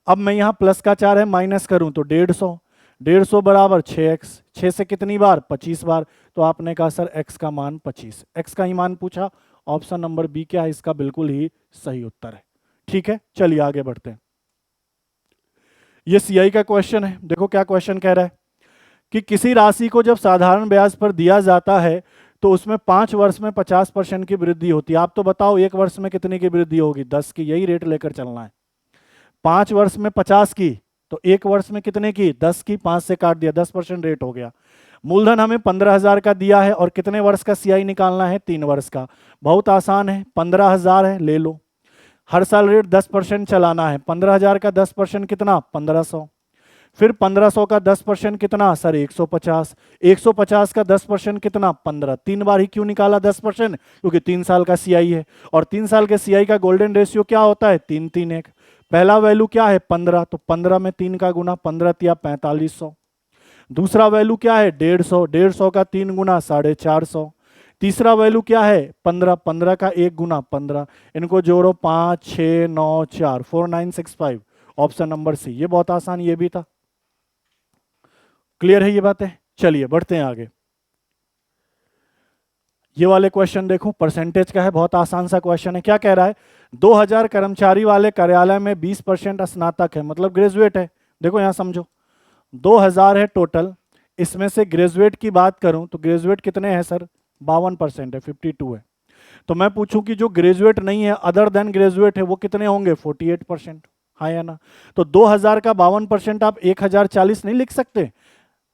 अब मैं यहाँ प्लस का 4 है माइनस करूँ तो 150, 150 बराबर 6x, 6 से कितनी बार 25 बार, तो आपने कहा सर x का मान 25, x का ही मान पूछा। ऑप्शन नंबर बी क्या है इसका बिल्कुल ही सही उत्तर है। ठीक है, चलिए आगे बढ़ते हैं। ये सीआई का क्वेश्चन है, देखो क्या क्वेश्चन कह रहा है कि किसी राशि को जब साधारण ब्याज पर दिया जाता है तो उसमें 5 वर्ष में 50% की वृद्धि होती है। आप तो बताओ 1 वर्ष में कितने की वृद्धि होगी, 10 की, यही रेट लेकर चलना है। 5 वर्ष में 50 की, तो 1 वर्ष में कितने की, 10 की, 5 से काट दिया, 10% रेट हो गया। मूलधन हमें 15,000 का दिया है और कितने वर्ष का सीआई निकालना है, 3 वर्ष का। बहुत आसान है, 15,000 है, ले लो। हर साल रेट 10% चलाना है, 15,000 का 10% कितना, 1500। फिर 1500 का 10% कितना सर, 150। 150 का 10% कितना, 15। 3 बार ही क्यों निकाला 10%, क्योंकि 3 साल का सीआई है, और 3 साल के सीआई का गोल्डन रेशियो क्या होता है, 3-3-1। पहला वैल्यू क्या है 15, तो 15 में 3 का गुना, 15 तिया 4500। दूसरा वैल्यू क्या है 150, 150 का 3 गुना 450। तीसरा वैल्यू क्या है 15, 15 का 1 गुना 15। इनको जोड़ो 5 6 9 4, 4965। ऑप्शन नंबर सी, ये बहुत आसान ये भी था। क्लियर है ये बातें, चलिए बढ़ते हैं आगे। ये वाले क्वेश्चन देखो, परसेंटेज का है, बहुत आसान सा क्वेश्चन है। क्या कह रहा है, 2000 कर्मचारी वाले कार्यालय में 20% स्नातक है, मतलब ग्रेजुएट है। देखो यहां समझो, 2000 है टोटल, इसमें से ग्रेजुएट की बात करूं तो ग्रेजुएट कितने हैं सर, 52% है, 52 है। तो मैं पूछूं कि जो ग्रेजुएट नहीं है, अदर देन ग्रेजुएट है, वो कितने होंगे, 48%, हाँ या ना। तो 2000 का 52% आप 1040 नहीं लिख सकते,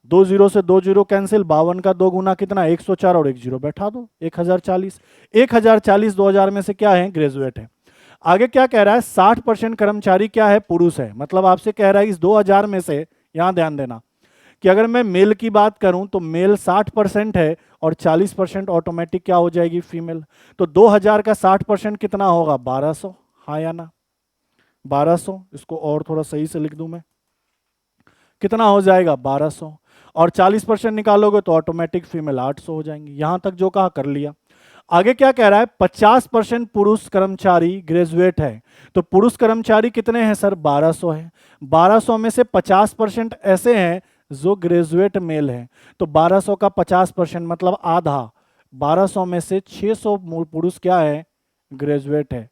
2 जीरो से 2 जीरो कैंसिल, 52 का 2 गुना कितना, 104 और 1 जीरो बैठा दो, 1040। 1040 2000 में से क्या है, ग्रेजुएट है। आगे क्या कह रहा है, 60% कर्मचारी क्या है, पुरुष है। मतलब आपसे कह रहा है इस 2000 में से, यहां ध्यान देना कि अगर मैं मेल की बात करूं तो मेल 60% है और 40% ऑटोमेटिक क्या हो जाएगी, फीमेल। तो 2000 का 60% कितना होगा, 1200। हाँ या ना, 1200। इसको और थोड़ा सही से लिख दूं मैं, कितना हो जाएगा, 1200। और 40% निकालोगे तो ऑटोमेटिक फीमेल 800 हो जाएंगी। यहां तक जो कहा कर लिया। आगे क्या कह रहा है, 50% पुरुष कर्मचारी ग्रेजुएट है। तो पुरुष कर्मचारी कितने हैं सर, 1200 है। 1200 में से 50% ऐसे हैं जो ग्रेजुएट मेल हैं। तो 1200 का 50% मतलब आधा। 1200 में से 600 पुरुष क्या है, ग्रेजुएट है,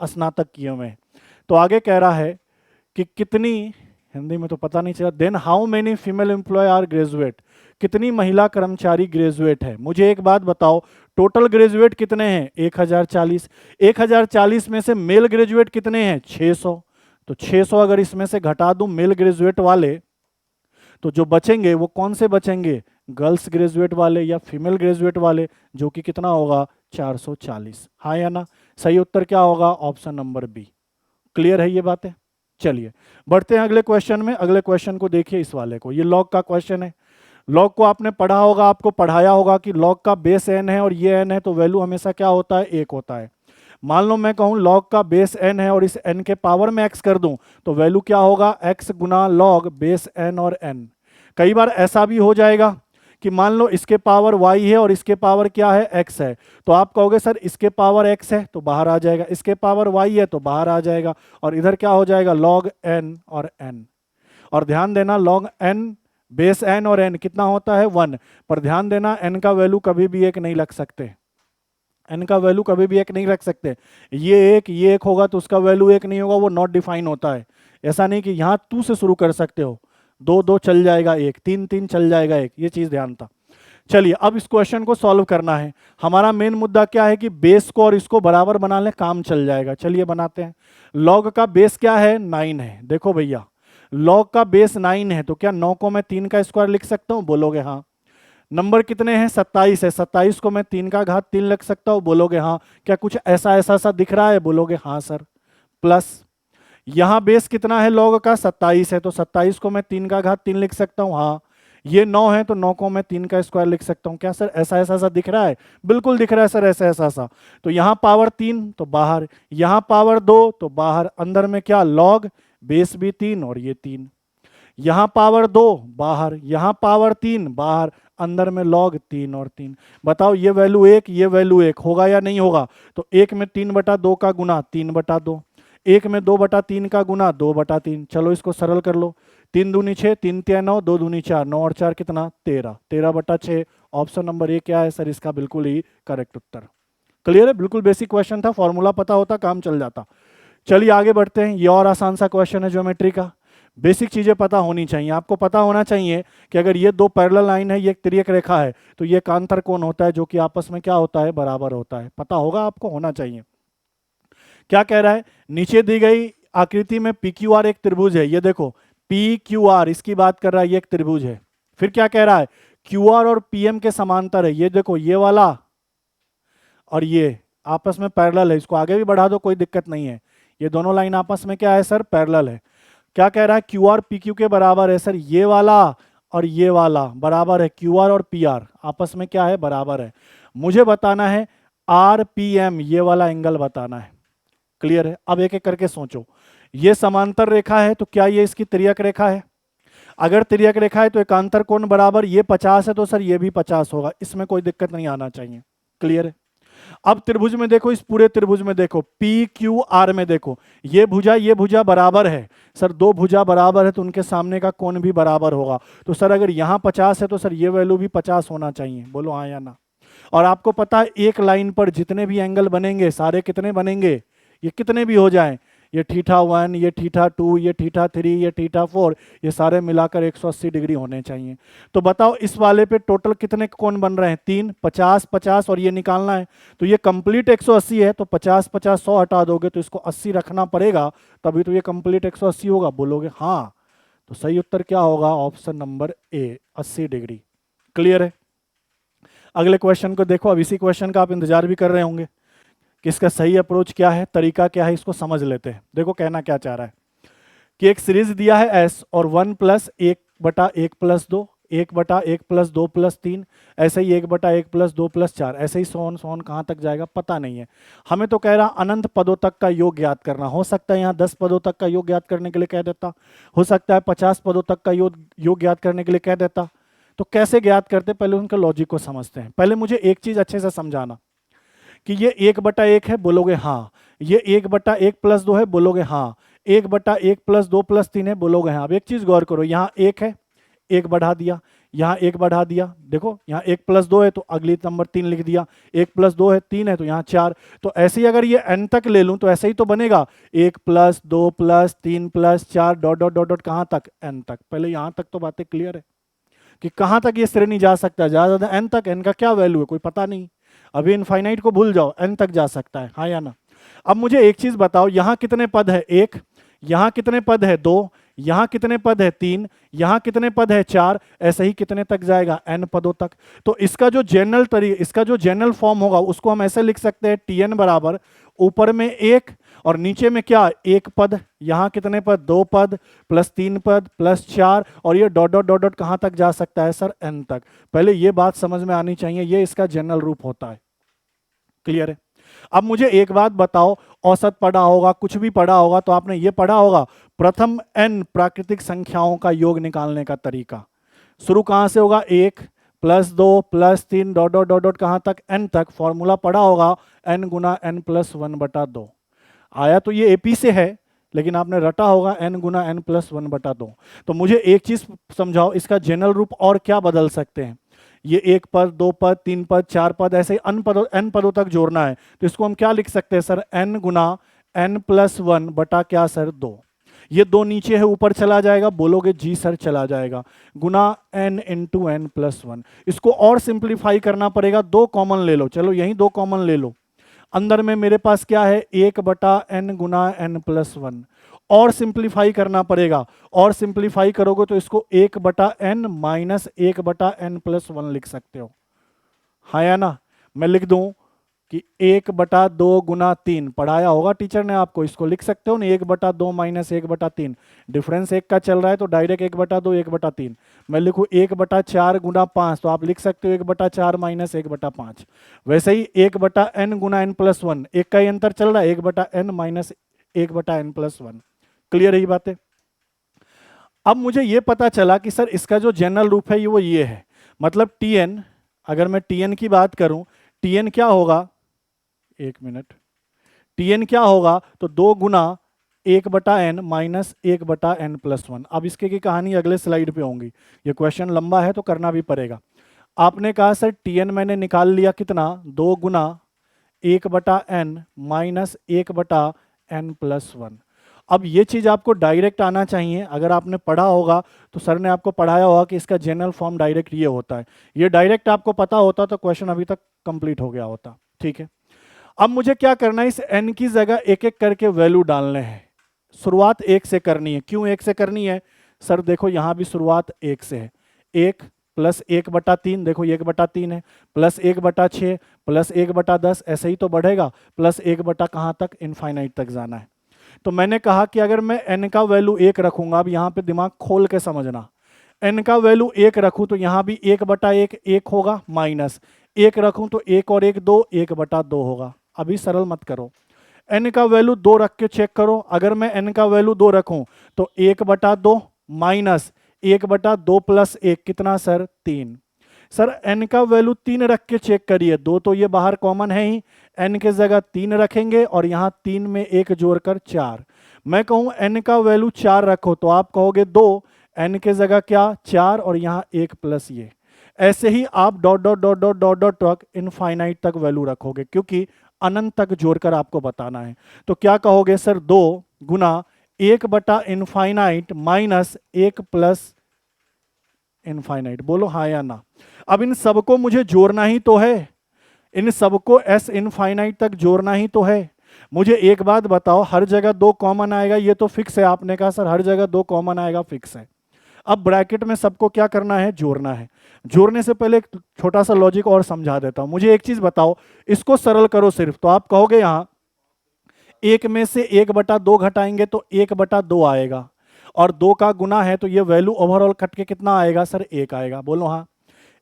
स्नातक किए हुए। तो आगे कह रहा है कि कितनी, हिंदी में तो पता नहीं चला, then how many female employ are graduate, कितनी महिला कर्मचारी ग्रेजुएट है। मुझे एक बात बताओ, टोटल ग्रेजुएट कितने हैं, 1040। 1040 में से मेल ग्रेजुएट कितने हैं, 600। तो 600 अगर इसमें से घटा दूं मेल ग्रेजुएट वाले, तो जो बचेंगे वो कौन से बचेंगे, गर्ल्स ग्रेजुएट वाले या फीमेल ग्रेजुएट वाले, जो कि कितना होगा, 440। हाँ या ना, सही उत्तर क्या होगा, ऑप्शन नंबर बी। क्लियर है ये बातें। चलिए बढ़ते हैं अगले क्वेश्चन में। अगले क्वेश्चन को देखिए, इस वाले को, ये लॉग का क्वेश्चन है। लॉग को आपने पढ़ा होगा, आपको पढ़ाया होगा कि लॉग का बेस एन है और ये एन है, तो वैल्यू हमेशा क्या होता है, 1 होता है। मान लो मैं कहूं लॉग का बेस एन है और इस एन के पावर में एक्स कर दूं, तो वैल्यू क्या होगा, एक्स गुना लॉग बेस एन और एन। कई बार ऐसा भी हो जाएगा कि मान लो इसके पावर y है और इसके पावर क्या है, x है। तो आप कहोगे सर इसके पावर x है तो बाहर आ जाएगा, इसके पावर y है तो बाहर आ जाएगा, और इधर क्या हो जाएगा, log n और n। और ध्यान देना log n बेस n और n कितना होता है, 1। पर ध्यान देना n का वैल्यू कभी भी 1 नहीं रख सकते, n का वैल्यू कभी भी 1 नहीं रख सकते। ये एक होगा तो उसका वैल्यू 1 नहीं होगा, वो नॉट डिफाइन होता है। ऐसा नहीं कि यहाँ 2 से शुरू कर सकते हो, 2 2 चल जाएगा 1, 3 3 चल जाएगा 1, ये चीज ध्यान था। चलिए अब इस क्वेश्चन को सॉल्व करना है। हमारा मेन मुद्दा क्या है कि बेस को और इसको बराबर बना ले, काम चल जाएगा। चलिए बनाते हैं। लॉग का बेस क्या है, 9 है। देखो भैया, लॉग का बेस 9 है तो क्या 9 को मैं 3 का स्क्वायर लिख सकता हूँ, बोलोगे हाँ। नंबर कितने हैं, 27 है, 27 को मैं 3 का घात 3 लिख सकता हूँ, बोलोगे हाँ। क्या कुछ ऐसा ऐसा सा दिख रहा है, बोलोगे हाँ सर। प्लस यहां बेस कितना है लॉग का, 27 है, तो 27 को मैं 3 का घात 3 लिख सकता हूं, हाँ। ये 9 है तो 9 को मैं 3 का स्क्वायर लिख सकता हूं। क्या सर ऐसा ऐसा सा दिख रहा है, बिल्कुल दिख रहा है सर, ऐसा ऐसा सा। तो यहां पावर 3 तो बाहर, यहां पावर 2 तो बाहर, अंदर में क्या, लॉग बेस भी 3 और ये 3। यहां पावर 2 बाहर, यहां पावर 3 बाहर, अंदर में लॉग 3 और 3। बताओ ये वैल्यू 1, ये वैल्यू 1 होगा या नहीं होगा। तो 1 में 3/2 का गुना 3/2, 1 में 2/3 का गुना 2/3। चलो इसको सरल कर लो, 3 दूनी 6, 3 तिया 9, 2 दूनी 4, 9 और 4 कितना, 13, 13/6। ऑप्शन नंबर ए क्या है सर, इसका बिल्कुल ही करेक्ट उत्तर। क्लियर है, बिल्कुल बेसिक क्वेश्चन था, फॉर्मूला पता होता काम चल जाता। चलिए आगे बढ़ते हैं। ये और आसान सा क्वेश्चन है ज्योमेट्री का। बेसिक चीजें पता होनी चाहिए, आपको पता होना चाहिए कि अगर ये दो पैरेलल लाइन है, ये एक तिर्यक रेखा है, तो ये कांतर कोण होता है जो कि आपस में क्या होता है, बराबर होता है। पता होगा आपको, होना चाहिए। क्या कह रहा है, नीचे दी गई आकृति में पी क्यू आर एक त्रिभुज है। ये देखो पी क्यू आर, इसकी बात कर रहा है, ये एक त्रिभुज है। फिर क्या कह रहा है, क्यू आर और पीएम के समांतर है। ये देखो ये वाला और ये आपस में पैरेलल है, इसको आगे भी बढ़ा दो कोई दिक्कत नहीं है। ये दोनों लाइन आपस में क्या है सर, पैरेलल है। क्या कह रहा है, क्यू आर पी क्यू के बराबर है सर, ये वाला और ये वाला बराबर है, क्यू आर और पी आर आपस में क्या है, बराबर है। मुझे बताना है आर पी एम, ये वाला एंगल बताना है। क्लियर है, अब एक एक करके सोचो। ये समांतर रेखा है तो क्या ये इसकी तिर्यक रेखा है, अगर तिर्यक रेखा है तो एकांतर कोण बराबर, ये 50 है तो सर ये भी 50 होगा, इसमें कोई दिक्कत नहीं आना चाहिए। क्लियर है। अब त्रिभुज में देखो, इस पूरे त्रिभुज में देखो, पी क्यू आर में देखो, ये भुजा बराबर है सर, दो भुजा बराबर है तो उनके सामने का कोण भी बराबर होगा। तो सर अगर यहाँ 50 है तो सर ये वैल्यू भी 50 होना चाहिए, बोलो हाँ या ना। और आपको पता है एक लाइन पर जितने भी एंगल बनेंगे सारे कितने बनेंगे, ये कितने भी हो जाएं, ये θ1, ये θ2, ये θ3, ये θ4, ये सारे मिलाकर 180 डिग्री होने चाहिए। तो बताओ इस वाले पे टोटल कितने कोण बन रहे हैं, 3, 50 50 और ये निकालना है। तो ये कंप्लीट 180 है, तो 50 50 100 हटा दोगे तो इसको 80 रखना पड़ेगा, तभी तो ये कंप्लीट 180 होगा, बोलोगे हाँ। तो सही उत्तर क्या होगा, option number A, 80 degree. Clear है। अगले क्वेश्चन को देखो। अब इसी क्वेश्चन का आप इंतजार भी कर रहे होंगे। कि इसका सही अप्रोच क्या है, तरीका क्या है, इसको समझ लेते हैं। देखो कहना क्या चाह रहा है कि एक सीरीज दिया है एस और 1+1/1+2, 1/1+2+3, ऐसे ही 1/1+2+4, ऐसे ही सोन सोन कहाँ तक जाएगा पता नहीं है। हमें तो कह रहा अनंत पदों तक का योग ज्ञात करना। हो सकता है यहाँ 10 पदों तक का योग ज्ञात करने के लिए कह देता, हो सकता है 50 पदों तक का योग ज्ञात करने के लिए कह देता। तो कैसे ज्ञात करते, पहले उनका लॉजिक को समझते हैं। पहले मुझे एक चीज अच्छे से समझाना कि ये 1/1 है, बोलोगे हाँ। ये 1/1+2 है, बोलोगे हाँ। 1/1+2+3 है, बोलोगे हाँ। अब एक चीज गौर करो, यहाँ 1 है, 1 बढ़ा दिया, यहाँ 1 बढ़ा दिया। देखो यहाँ 1+2 है तो अगली नंबर 3 लिख दिया, 1+2 है 3 है तो यहाँ 4। तो ऐसे ही अगर ये n तक ले लूं तो ऐसे ही तो बनेगा, 1+2+3+4 डॉट डॉट डॉट डॉट कहाँ तक, n तक। पहले यहाँ तक तो बातें क्लियर है कि कहाँ तक ये श्रेणी जा सकता है, ज्यादा ज्यादा n तक। n का क्या वैल्यू है कोई पता नहीं, अभी इनफाइनाइट को भूल जाओ, n तक जा सकता है, हाँ या ना। अब मुझे एक चीज बताओ, यहां कितने पद है, 1, यहां कितने पद है, 2, यहां कितने पद है, 3, यहां कितने पद है, 4, ऐसे ही कितने तक जाएगा, n पदों तक। तो इसका जो जनरल फॉर्म होगा उसको हम ऐसे लिख सकते हैं, tn बराबर ऊपर में 1 और नीचे में क्या, 1 पद। यहां कितने पद, 2 पद प्लस 3 पद प्लस 4, और ये डॉट डॉट डॉट डॉट कहां तक जा सकता है सर, n तक। पहले ये बात समझ में आनी चाहिए, ये इसका जनरल रूप होता है। क्लियर है। अब मुझे एक बात बताओ, औसत पढ़ा होगा, कुछ भी पढ़ा होगा तो आपने ये पढ़ा होगा, प्रथम n प्राकृतिक संख्याओं का योग निकालने का तरीका। शुरू कहां से होगा, 1 +2 +3 डॉट डॉट डॉट डॉट कहां तक, n तक। फॉर्मूला पढ़ा होगा n गुना n+1/2। आया तो ये एपी से है, लेकिन आपने रटा होगा n गुना n+1/2। तो मुझे एक चीज समझाओ, इसका जनरल रूप और क्या बदल सकते हैं। ये 1 पद, 2 पद, 3 पद, 4 पद, ऐसे n पदों तक जोड़ना है तो इसको हम क्या लिख सकते हैं सर, n गुना n+1 बटा क्या सर, 2। ये 2 नीचे है ऊपर चला जाएगा, बोलोगे जी सर चला जाएगा, गुना n इंटू n+1। इसको और सिंप्लीफाई करना पड़ेगा, 2 कॉमन ले लो, चलो यही 2 कॉमन ले लो। अंदर में मेरे पास क्या है, 1/n गुना n+1। और सिंप्लीफाई करना पड़ेगा, और सिंप्लीफाई करोगे तो इसको 1/n माइनस 1/n+1 लिख सकते हो, हाँ या ना। मैं लिख दूं कि 1/2 गुना 3, पढ़ाया होगा टीचर ने आपको, इसको लिख सकते हो ना, 1/2 माइनस 1/3। डिफरेंस 1 का चल रहा है तो डायरेक्ट 1/2 1/3। मैं लिखूं 1/4 गुना 5, तो आप लिख सकते हो 1/4 माइनस 1/5। वैसे ही 1/n गुना n+1, एक का ही अंतर चल रहा है, 1/n माइनस 1/n+1। क्लियर है ये बातें। अब मुझे ये पता चला कि सर इसका जो जनरल रूप है वो ये है, मतलब tn, अगर मैं tn की बात करूं, tn क्या होगा, एक मिनट, tn क्या होगा, तो 2 गुना 1/n माइनस 1/n+1। अब इसके की कहानी अगले स्लाइड पे होंगी, ये क्वेश्चन लंबा है तो करना भी पड़ेगा। आपने कहा सर tn मैंने निकाल लिया कितना, 2 गुना 1/n माइनस 1/n+1। अब ये चीज आपको डायरेक्ट आना चाहिए, अगर आपने पढ़ा होगा तो सर ने आपको पढ़ाया होगा कि इसका जनरल फॉर्म डायरेक्ट ये होता है। ये डायरेक्ट आपको पता होता तो क्वेश्चन अभी तक कंप्लीट हो गया होता। ठीक है, अब मुझे क्या करना है, इस n की जगह एक एक करके वैल्यू डालने हैं। शुरुआत 1 से करनी है। क्यों 1 से करनी है सर, देखो यहां भी शुरुआत 1 से है। 1 प्लस 1/3, देखो 1/3 है, प्लस 1/6 प्लस 1/10, ऐसे ही तो बढ़ेगा, प्लस 1 बटा कहां तक, इनफाइनाइट तक जाना है। तो मैंने कहा कि अगर मैं n का वैल्यू 1 रखूंगा, अब यहां पे दिमाग खोल के समझना, n का वैल्यू 1 रखूं तो यहां भी 1/1 1 होगा, माइनस 1 रखूं तो 1 और 1 2, 1/2 होगा। अभी सरल मत करो, n का वैल्यू 2 रख के चेक करो। अगर मैं n का वैल्यू 2 रखूं तो 1/2 माइनस 1/2 प्लस 1 कितना सर, 3। सर n का वैल्यू 3 रख के चेक करिए, 2 तो ये बाहर कॉमन है ही, n के जगह 3 रखेंगे और यहां 3 में 1 जोड़कर 4। मैं कहूं n का वैल्यू 4 रखो तो आप कहोगे 2, n के जगह क्या 4 और यहां 1 प्लस ये। ऐसे ही आप dot dot dot dot dot dot तक इनफाइनाइट तक वैल्यू रखोगे, क्योंकि अनंत तक जोड़कर आपको बताना है। तो क्या कहोगे सर, 2 गुना 1/इनफाइनाइट माइनस 1 प्लस इनफाइनाइट। बोलो हाँ या ना। अब इन सबको मुझे जोड़ना ही तो है, इन सबको एस इनफाइनाइट तक जोड़ना ही तो है। मुझे एक बात बताओ, हर जगह 2 कॉमन आएगा ये तो फिक्स है, आपने कहा सर हर जगह 2 कॉमन आएगा, फिक्स है। अब ब्रैकेट में सबको क्या करना है, जोड़ना है। जोड़ने से पहले एक छोटा सा लॉजिक और समझा देता हूं। मुझे एक चीज बताओ, इसको सरल करो सिर्फ, तो आप कहोगे यहां एक में से 1/2 घटाएंगे तो 1/2 आएगा, और 2 का गुना है तो ये वैल्यू ओवरऑल कट के कितना आएगा सर, 1 आएगा। बोलो हाँ।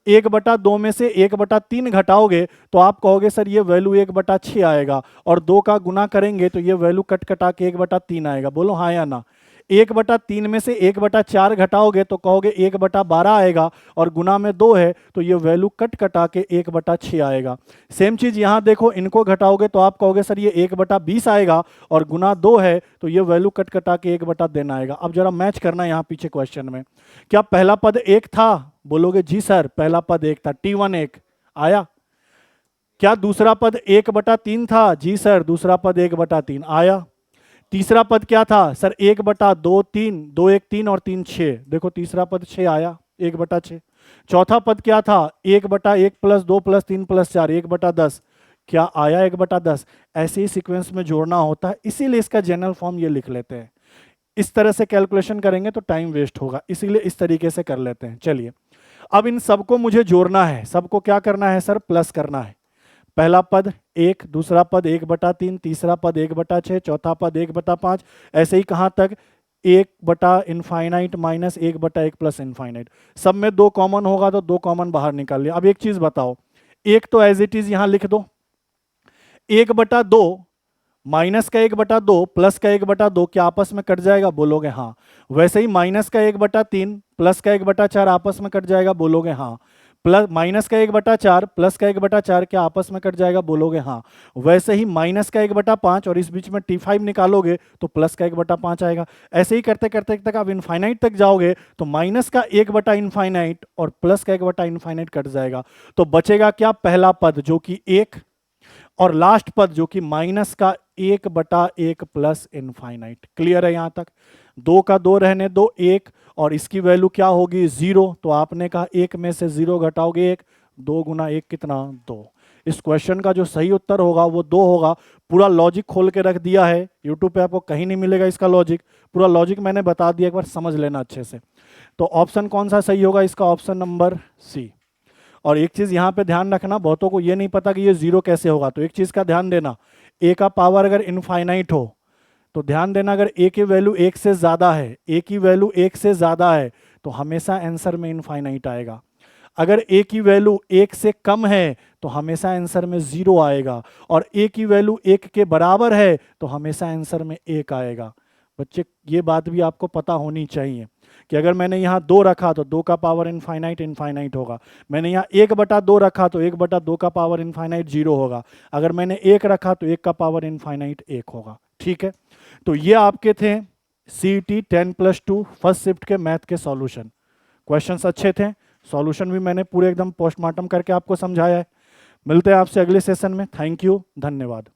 1/2 में से 1/3 घटाओगे तो आप कहोगे सर ये वैल्यू 1/6 आएगा, और 2 का गुना करेंगे तो ये वैल्यू कट कटा के 1/3 आएगा। बोलो हाँ या ना। 1/3 में से 1/4 घटाओगे तो कहोगे 1/12 आएगा, और गुना में 2 है तो ये वैल्यू कट कटा के 1/6 आएगा। सेम चीज यहां देखो, इनको घटाओगे तो आप कहोगे सर ये 1/20 आएगा, और गुना 2 है तो ये वैल्यू कट कटा के 1/2 आएगा। अब जरा मैच करना है यहाँ पीछे क्वेश्चन में, क्या पहला पद 1 था? बोलोगे जी सर पहला पद 1 था, T1 1 आया। क्या दूसरा पद 1/3 था? जी सर दूसरा पद 1/3 आया। तीसरा पद क्या था सर? 1/2 3, 2 1 3 और 3 6, देखो तीसरा पद 6 आया, 1/6। चौथा पद क्या था? 1/1 + 2 + 3 + 4, 1/10, क्या आया 1/10। ऐसे ही सीक्वेंस में जोड़ना होता है, इसीलिए इसका जनरल फॉर्म ये लिख लेते हैं। इस तरह से कैलकुलेशन करेंगे तो टाइम वेस्ट होगा, इसीलिए इस तरीके से कर लेते हैं। चलिए अब इन सबको मुझे जोड़ना है, सबको क्या करना है सर, प्लस करना है। पहला पद 1, दूसरा पद 1/3, तीसरा पद 1/6, चौथा पद 1/5, ऐसे ही कहां तक 1/∞ माइनस 1/1 प्लस इनफाइनाइट। सब में 2 कॉमन होगा तो 2 कॉमन बाहर निकाल लिया। अब एक चीज बताओ, एक तो एज इट इज यहां लिख दो, 1/2 माइनस का 1/2 प्लस का 1/2 क्या आपस में कट जाएगा? बोलोगे हाँ। वैसे ही माइनस का 1/3 प्लस का 1/4 आपस में कट जाएगा? बोलोगे हाँ। प्लस माइनस का 1/4 प्लस का 1/4 क्या आपस में कट जाएगा? बोलोगे हाँ। वैसे ही माइनस का 1/5 और इस बीच में T5 निकालोगे तो प्लस का 1/5 आएगा। ऐसे ही करते करते तक आप इनफाइनाइट तक जाओगे तो माइनस का 1/∞ और प्लस का 1/∞ कट जाएगा, तो बचेगा क्या? पहला पद जो कि 1, और लास्ट पद जो कि माइनस का 1/1 प्लस इनफाइनाइट। क्लियर है यहां तक? 2 का 2 रहने दो, 1, और इसकी वैल्यू क्या होगी? 0। तो आपने कहा 1 में से 0 घटाओगे 1, 2 गुना 1 कितना? 2। इस क्वेश्चन का जो सही उत्तर होगा वो 2 होगा। पूरा लॉजिक खोल के रख दिया है, यूट्यूब पे आपको कहीं नहीं मिलेगा इसका लॉजिक, पूरा लॉजिक मैंने बता दिया, एक बार समझ लेना अच्छे से। तो ऑप्शन कौन सा सही होगा इसका? Option number C. और एक चीज यहां पे ध्यान रखना, बहुतों को ये नहीं पता कि ये 0 कैसे होगा, तो एक चीज का ध्यान देना, a का पावर अगर इनफाइनाइट हो तो ध्यान देना, अगर a की वैल्यू 1 से ज्यादा है, a की वैल्यू 1 से ज्यादा है तो हमेशा आंसर में इनफाइनाइट आएगा। अगर a की वैल्यू 1 से कम है तो हमेशा आंसर में 0 आएगा, और a की वैल्यू 1 के बराबर है तो हमेशा आंसर में 1 आएगा। बच्चे ये बात भी आपको पता होनी चाहिए कि अगर मैंने यहाँ 2 रखा तो 2 का पावर इनफाइनाइट इनफाइनाइट होगा, मैंने यहाँ 1/2 रखा तो 1/2 का पावर इनफाइनाइट 0 होगा, अगर मैंने 1 रखा तो 1 का पावर इनफाइनाइट 1 होगा। ठीक है, तो ये आपके थे CET 10+2 फर्स्ट शिफ्ट के मैथ के सॉल्यूशन। क्वेश्चंस अच्छे थे, सॉल्यूशन भी मैंने पूरे एकदम पोस्टमार्टम करके आपको समझाया है। मिलते हैं आपसे अगले सेशन में। थैंक यू, धन्यवाद।